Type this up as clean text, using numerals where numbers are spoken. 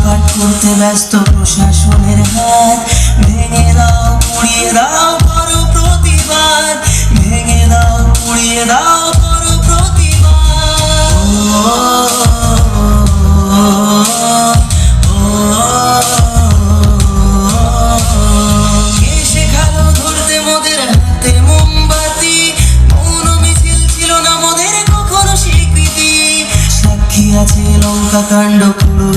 কাট করতে ব্যস্ত প্রশাসনের হাত। ভেঙে দাও পুড়িয়ে দাও করো প্রতিবাদ, ভেঙে দাও পুড়িয়ে দাও করো প্রতিবাদ। কে শেখালো ধরতে মোদের হাতে মোমবাতি, মৌন মিছিল ছিল না মোদের কখনো স্বীকৃতি। সাক্ষী আছে লঙ্কা কাণ্ড পুরো